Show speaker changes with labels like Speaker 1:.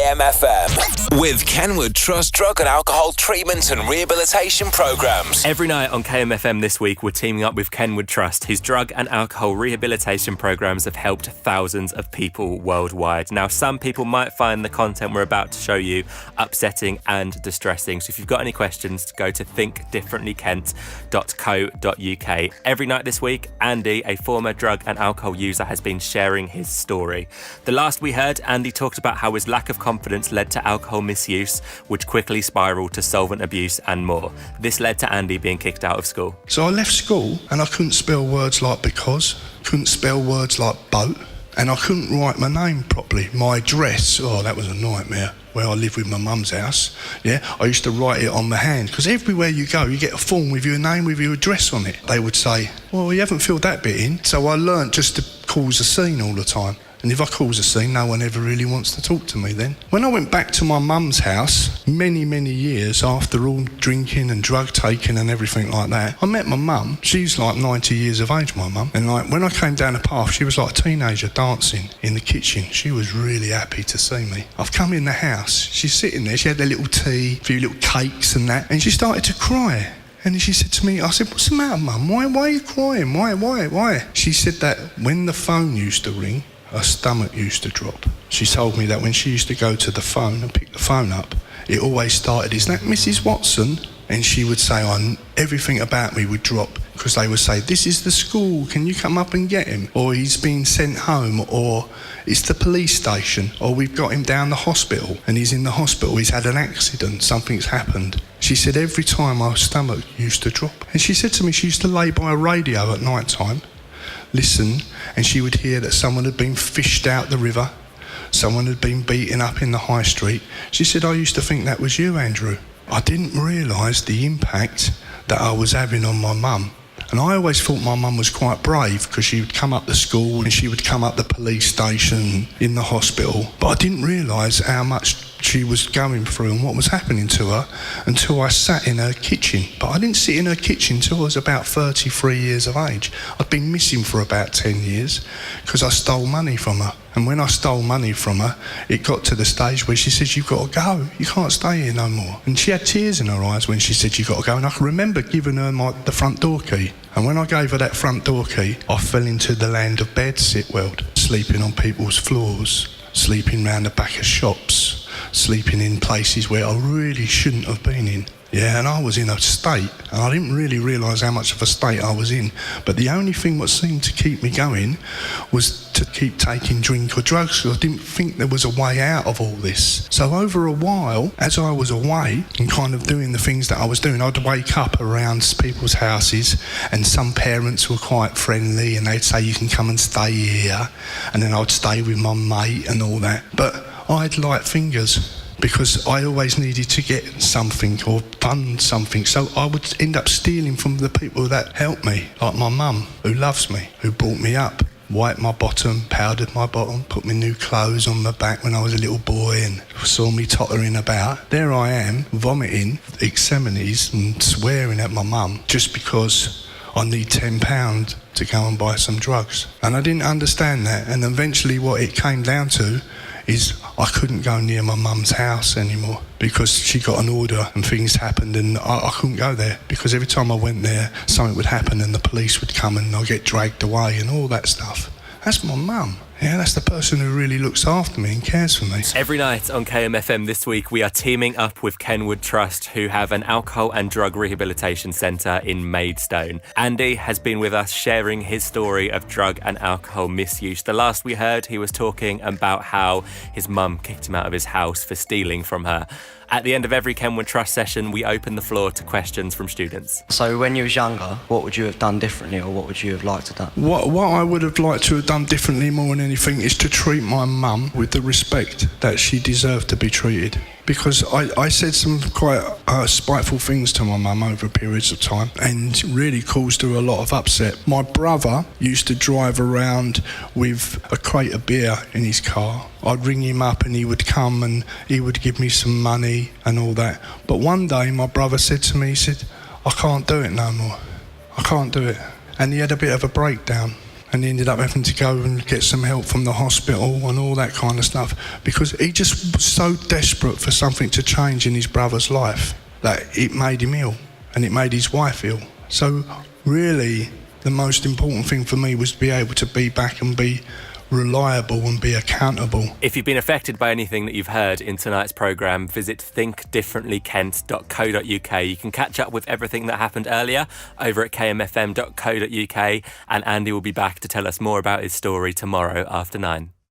Speaker 1: KMFM with Kenward Trust drug and alcohol treatment and rehabilitation programs.
Speaker 2: Every night on KMFM this week, we're teaming up with Kenward Trust, whose drug and alcohol rehabilitation programs have helped thousands of people worldwide. Now, some people might find the content we're about to show you upsetting and distressing. So if you've got any questions, go to thinkdifferentlykent.co.uk. Every night this week, Andy, a former drug and alcohol user, has been sharing his story. The last we heard, Andy talked about how his lack of confidence led to alcohol misuse, which quickly spiralled to solvent abuse and more. This led to Andy being kicked out of school.
Speaker 3: So I left school and I couldn't spell words like because, couldn't spell words like boat, and I couldn't write my name properly. My address, that was a nightmare. Where I live with my mum's house, I used to write it on my hand, because everywhere you go, you get a form with your name, with your address on it. They would say, well, you haven't filled that bit in. So I learnt just to cause a scene all the time. And if I cause a scene, no one ever really wants to talk to me then. When I went back to my mum's house, many, many years after all drinking and drug taking and everything like that, I met my mum. She's like 90 years of age, my mum. And when I came down the path, she was like a teenager dancing in the kitchen. She was really happy to see me. I've come in the house. She's sitting there. She had a little tea, a few little cakes and that. And she started to cry. And she said to me, I said, what's the matter, mum? Why are you crying? Why? She said that when the phone used to ring, her stomach used to drop. She told me that when she used to go to the phone and pick the phone up, it always started, is that Mrs. Watson? And she would say, everything about me would drop, because they would say, this is the school, can you come up and get him? Or he's been sent home, or it's the police station, or we've got him down the hospital and he's in the hospital, he's had an accident, something's happened. She said every time my stomach used to drop. And she said to me she used to lay by a radio at night time, listen, and she would hear that someone had been fished out the river, someone had been beaten up in the high street. She said, I used to think that was you, Andrew. I didn't realise the impact that I was having on my mum. And I always thought my mum was quite brave, because she would come up to school and she would come up the police station, in the hospital. But I didn't realise how much she was going through and what was happening to her until I sat in her kitchen. But I didn't sit in her kitchen until I was about 33 years of age. I'd been missing for about 10 years because I stole money from her. And when I stole money from her, it got to the stage where she said, you've got to go, you can't stay here no more. And she had tears in her eyes when she said, you've got to go. And I can remember giving her the front door key. And when I gave her that front door key, I fell into the land of bed-sit-world, sleeping on people's floors, sleeping round the back of shops, sleeping in places where I really shouldn't have been in. And I was in a state, and I didn't really realise how much of a state I was in. But the only thing that seemed to keep me going was to keep taking drink or drugs, because I didn't think there was a way out of all this. So over a while, as I was away and kind of doing the things that I was doing, I'd wake up around people's houses, and some parents were quite friendly and they'd say, you can come and stay here. And then I'd stay with my mate and all that. But I had light fingers, because I always needed to get something or fund something. So I would end up stealing from the people that helped me, like my mum, who loves me, who brought me up, wiped my bottom, powdered my bottom, put me new clothes on my back when I was a little boy and saw me tottering about. There I am, vomiting extremities and swearing at my mum just because I need £10 to go and buy some drugs. And I didn't understand that. And eventually what it came down to is I couldn't go near my mum's house anymore, because she got an order and things happened, and I couldn't go there, because every time I went there something would happen and the police would come and I'd get dragged away and all that stuff. That's my mum. That's the person who really looks after me and cares for me.
Speaker 2: Every night on KMFM this week, we are teaming up with Kenward Trust, who have an alcohol and drug rehabilitation centre in Maidstone. Andy has been with us sharing his story of drug and alcohol misuse. The last we heard, he was talking about how his mum kicked him out of his house for stealing from her. At the end of every Kenward Trust session, we open the floor to questions from students.
Speaker 4: So when you was younger, what would you have done differently, or what would you have liked to have done?
Speaker 3: What I would have liked to have done differently more than anything is to treat my mum with the respect that she deserved to be treated. Because I said some quite spiteful things to my mum over periods of time, and really caused her a lot of upset. My brother used to drive around with a crate of beer in his car. I'd ring him up and he would come and he would give me some money and all that. But one day my brother said to me, he said, I can't do it no more. I can't do it. And he had a bit of a breakdown. and he ended up having to go and get some help from the hospital and all that kind of stuff, because he just was so desperate for something to change in his brother's life that it made him ill, and it made his wife ill. So really, the most important thing for me was to be able to be back and be reliable and be accountable.
Speaker 2: If you've been affected by anything that you've heard in tonight's programme, visit thinkdifferentlykent.co.uk. You can catch up with everything that happened earlier over at kmfm.co.uk, and Andy will be back to tell us more about his story tomorrow after 9.